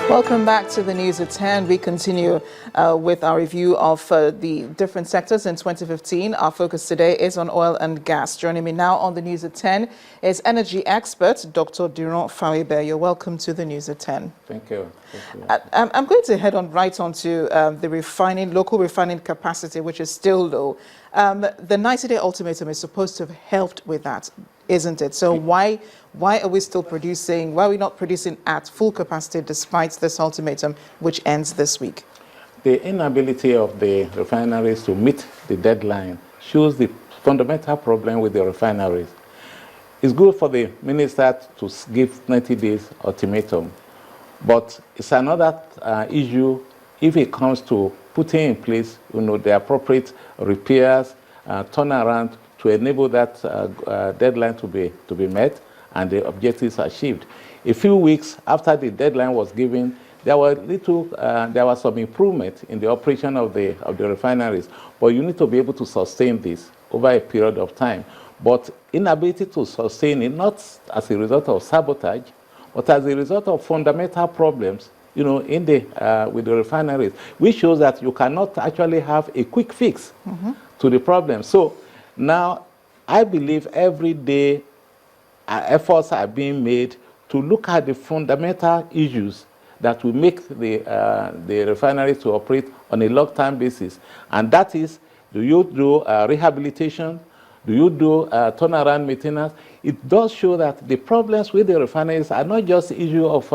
Welcome back to the News at 10. We continue with our review of the different sectors in 2015. Our focus today is on oil and gas. Joining me now on the News at 10 is energy expert Dr. Durant Faribe. You're welcome to the News at 10. Thank you. I'm going to head right on to the local refining capacity, which is still low. The 90-day ultimatum is supposed to have helped with that, isn't it? So why are we still producing? Why are we not producing at full capacity despite this ultimatum, which ends this week? The inability of the refineries to meet the deadline shows the fundamental problem with the refineries. It's good for the minister to give 90 days ultimatum, but it's another issue if it comes to putting in place, the appropriate repairs, turnaround to enable that deadline to be met and the objectives achieved. A few weeks after the deadline was given, there was some improvement in the operation of the refineries, but you need to be able to sustain this over a period of time. But inability to sustain it, not as a result of sabotage, but as a result of fundamental problems, with the refineries, which shows that you cannot actually have a quick fix to the problem. So now, I believe every day efforts are being made to look at the fundamental issues that will make the refineries to operate on a long-term basis. And that is, do you do rehabilitation? Do you do turnaround maintenance? It does show that the problems with the refineries are not just the issue of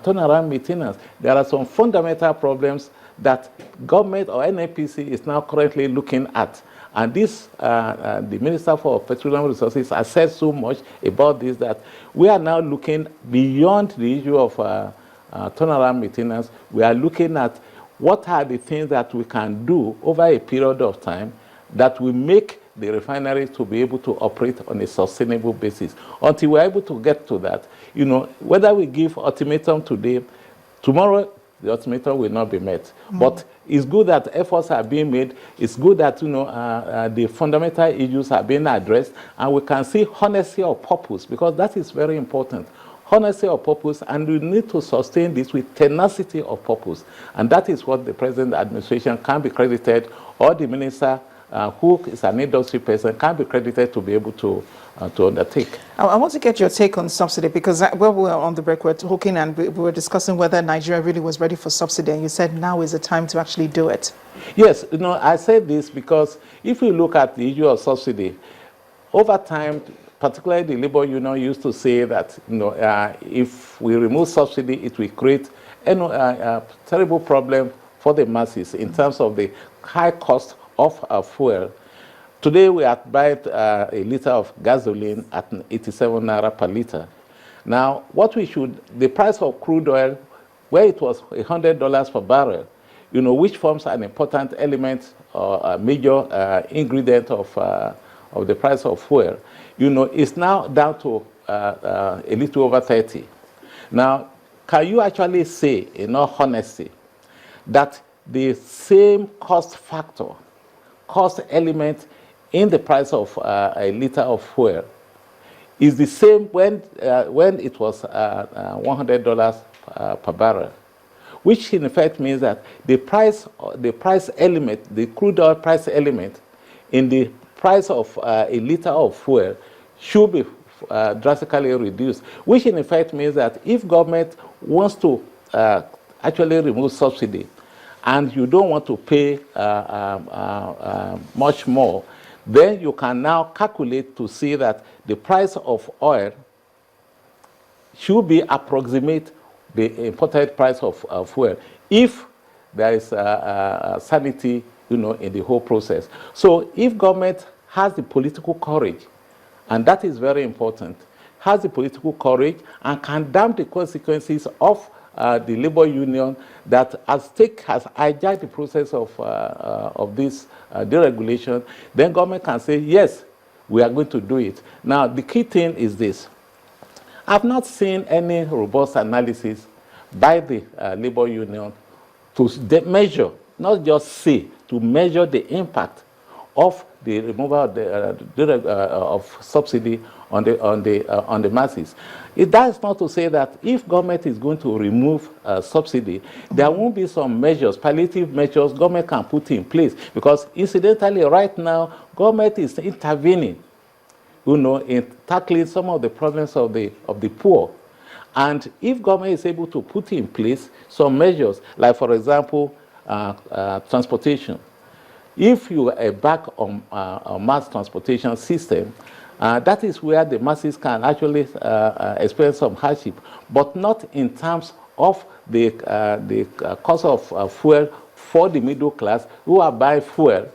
turnaround maintenance. There are some fundamental problems that government or NNPC is now currently looking at. And this, the Minister for Petroleum Resources has said so much about this that we are now looking beyond the issue of turnaround maintenance. We are looking at what are the things that we can do over a period of time that will make the refineries to be able to operate on a sustainable basis. Until we're able to get to that, whether we give ultimatum today, tomorrow the ultimatum will not be met. But it's good that efforts are being made. It's good that the fundamental issues are being addressed, and we can see honesty of purpose, because that is very important. Honesty of purpose, and we need to sustain this with tenacity of purpose. And that is what the present administration can be credited, or the minister who is an industry person can be credited to be able to undertake. I want to get your take on subsidy, because while we were on the break, we were talking and we were discussing whether Nigeria really was ready for subsidy, and you said now is the time to actually do it. Yes, I said this because if you look at the issue of subsidy, over time, particularly the labor union used to say that if we remove subsidy, it will create a terrible problem for the masses in terms of the high cost of fuel. Today we are buying a liter of gasoline at 87 naira per liter. Now, the price of crude oil, where it was $100 per barrel, which forms an important element or a major ingredient of the price of fuel, is now down to a little over 30. Now, can you actually say, in all honesty, that the same cost element in the price of a liter of fuel is the same when it was $100 per barrel, which in effect means that the price element, the crude oil price element in the price of a liter of fuel should be drastically reduced, which in effect means that if government wants to actually remove subsidy and you don't want to pay much more, then you can now calculate to see that the price of oil should be approximate the imported price of fuel if there is sanity, in the whole process. So if government has the political courage, and that is very important, has the political courage and can damp the consequences of the labor union that has hijacked the process of this deregulation, then government can say, yes, we are going to do it. Now, the key thing is this. I've not seen any robust analysis by the labor union to measure, not just say, to measure the impact of the removal of, of subsidy on the masses. That is not to say that if government is going to remove subsidy, there won't be some measures, palliative measures government can put in place. Because incidentally, right now, government is intervening, in tackling some of the problems of the poor. And if government is able to put in place some measures, like for example, transportation. If you are back on mass transportation system, that is where the masses can actually experience some hardship, but not in terms of the cost of fuel for the middle class who are buying fuel,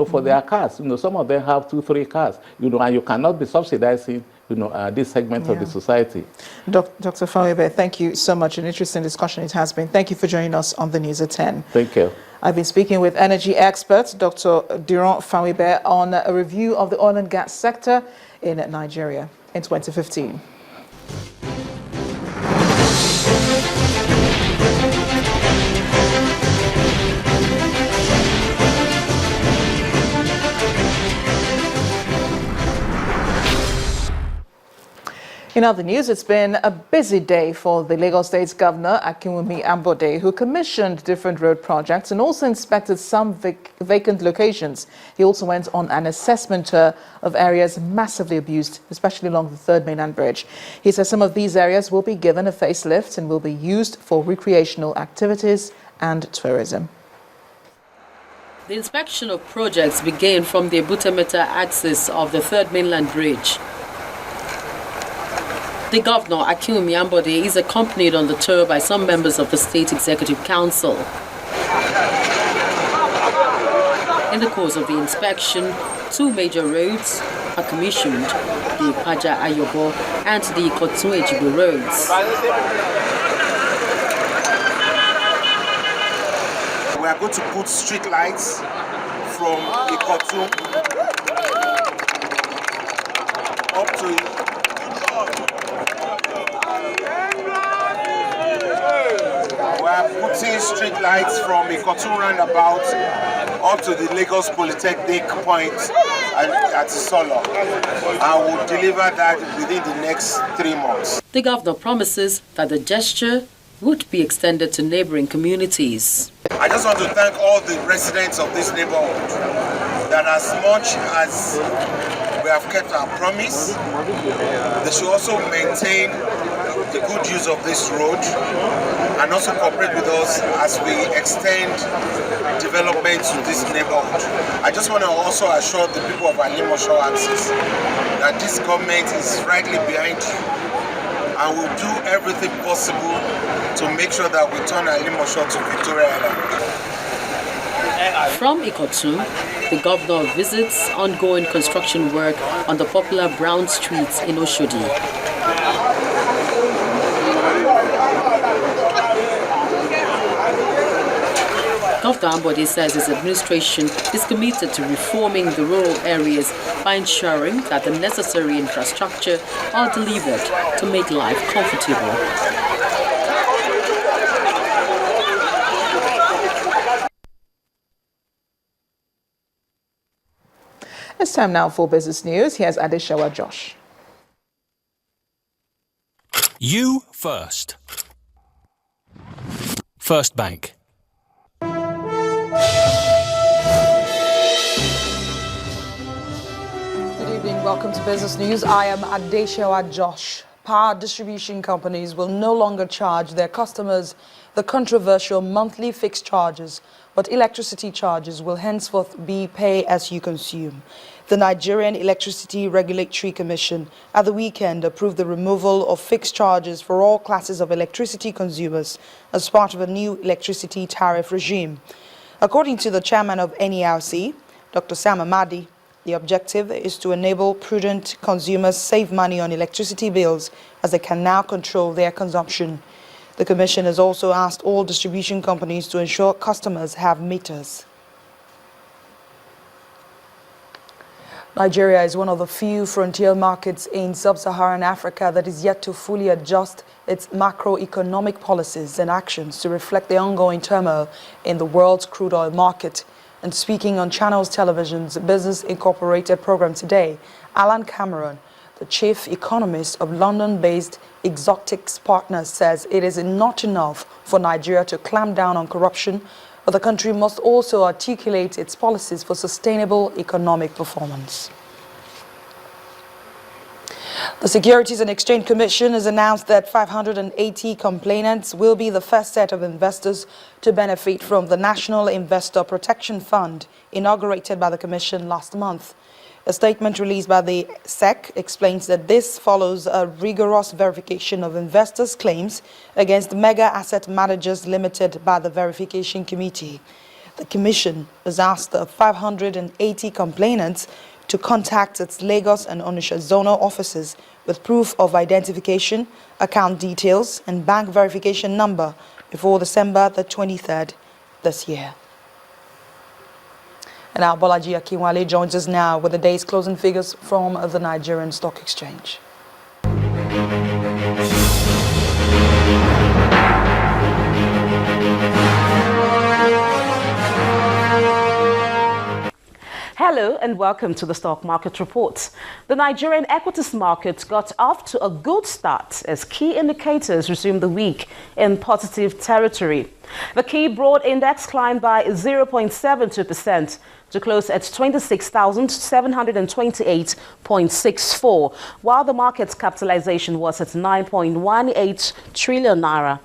for their cars. Some of them have 2-3 cars, and you cannot be subsidizing, this segment of the society. Dr. Fawibe, thank you so much. An interesting discussion it has been. Thank you for joining us on the News at 10. Thank you. I've been speaking with energy expert Dr. Durant Fawibe on a review of the oil and gas sector in Nigeria in 2015. In other news, it's been a busy day for the Lagos State Governor, Akinwumi Ambode, who commissioned different road projects and also inspected some vacant locations. He also went on an assessment tour of areas massively abused, especially along the Third Mainland Bridge. He says some of these areas will be given a facelift and will be used for recreational activities and tourism. The inspection of projects began from the Ebutemeta axis of the Third Mainland Bridge. The governor, Akinwumi Ambode, is accompanied on the tour by some members of the State Executive Council. In the course of the inspection, 2 major roads are commissioned, the Ipaja Ayobo and the Ikotun Ejibo roads. We are going to put street lights from Ikotun up to We are putting street lights from Ikotun roundabout up to the Lagos Polytechnic point at Isolo. I will deliver that within the next 3 months. The governor promises that the gesture would be extended to neighboring communities. I just want to thank all the residents of this neighborhood that as much as we have kept our promise, they should also maintain the good use of this road and also cooperate with us as we extend development to this neighborhood. I just want to also assure the people of Alimosho axis that this government is rightly behind you and will do everything possible to make sure that we turn Alimosho to Victoria Island. From Ikotun, the governor visits ongoing construction work on the popular Brown Streets in Oshodi. Governor Ambode says his administration is committed to reforming the rural areas by ensuring that the necessary infrastructure are delivered to make life comfortable. It's time now for business news. Here's Adeshawa Josh. You first. First Bank. Good evening. Welcome to Business News. I am Adeshawa Josh. Power distribution companies will no longer charge their customers the controversial monthly fixed charges, but electricity charges will henceforth be pay as you consume. The Nigerian Electricity Regulatory Commission at the weekend approved the removal of fixed charges for all classes of electricity consumers as part of a new electricity tariff regime. According to the chairman of NERC, Dr. Sam Amadi, the objective is to enable prudent consumers save money on electricity bills as they can now control their consumption. The Commission has also asked all distribution companies to ensure customers have meters. Nigeria is one of the few frontier markets in sub-Saharan Africa that is yet to fully adjust its macroeconomic policies and actions to reflect the ongoing turmoil in the world's crude oil market. And speaking on Channels Television's Business Incorporated program today, Alan Cameron, the chief economist of London-based Exotics Partners, says it is not enough for Nigeria to clamp down on corruption, but the country must also articulate its policies for sustainable economic performance. The Securities and Exchange Commission has announced that 580 complainants will be the first set of investors to benefit from the National Investor Protection Fund inaugurated by the Commission last month. A statement released by the SEC explains that this follows a rigorous verification of investors' claims against Mega Asset Managers Limited by the Verification Committee. The Commission has asked the 580 complainants to contact its Lagos and Onitsha zonal offices with proof of identification, account details, and bank verification number before December the 23rd this year. And now Bolaji Akinwale joins us now with the day's closing figures from the Nigerian Stock Exchange. Hello and welcome to the Stock Market Report. The Nigerian equities market got off to a good start as key indicators resumed the week in positive territory. The key broad index climbed by 0.72% to close at 26,728.64, while the market's capitalization was at 9.18 trillion naira.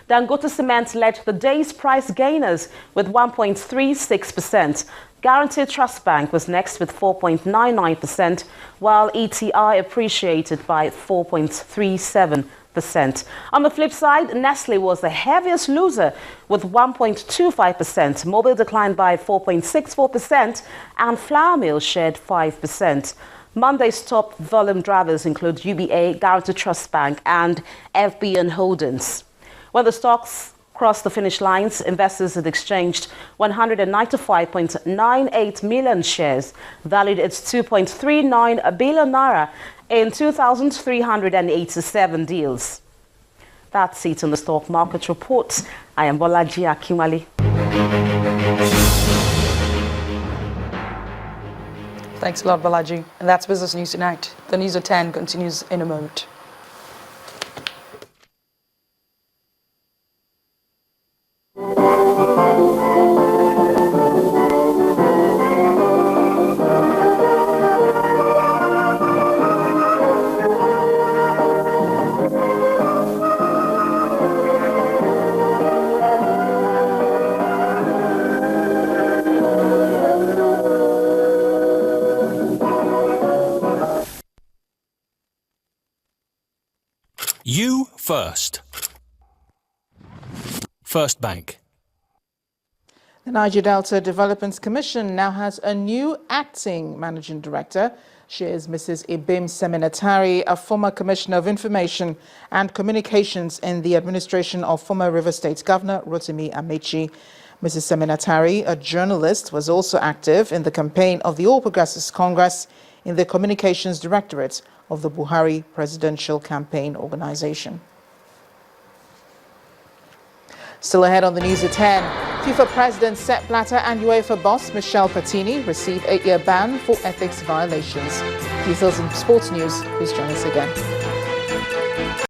Dangote Cement led the day's price gainers with 1.36%. Guaranteed Trust Bank was next with 4.99%, while ETI appreciated by 4.37%. On the flip side, Nestle was the heaviest loser with 1.25%. Mobil declined by 4.64%, and Flour Mill shared 5%. Monday's top volume drivers include UBA, Guaranteed Trust Bank, and FBN Holdings. When the stocks crossed the finish lines, investors had exchanged 195.98 million shares, valued at 2.39 billion naira in 2,387 deals. That's it on the Stock Market Report. I am Bolaji Akinwale. Thanks a lot, Balaji. And that's Business News Tonight. The News at 10 continues in a moment. You first. First Bank. The Niger Delta Development Commission now has a new acting managing director. She is Mrs. Ibim Seminatari, a former Commissioner of Information and Communications in the administration of former River State Governor Rotimi Amechi. Mrs. Seminatari, a journalist, was also active in the campaign of the All Progressives Congress in the Communications Directorate of the Buhari Presidential Campaign Organization. Still ahead on the News at 10, FIFA President Sepp Blatter and UEFA boss Michel Platini receive 8-year ban for ethics violations. Details in sports news. Please join us again.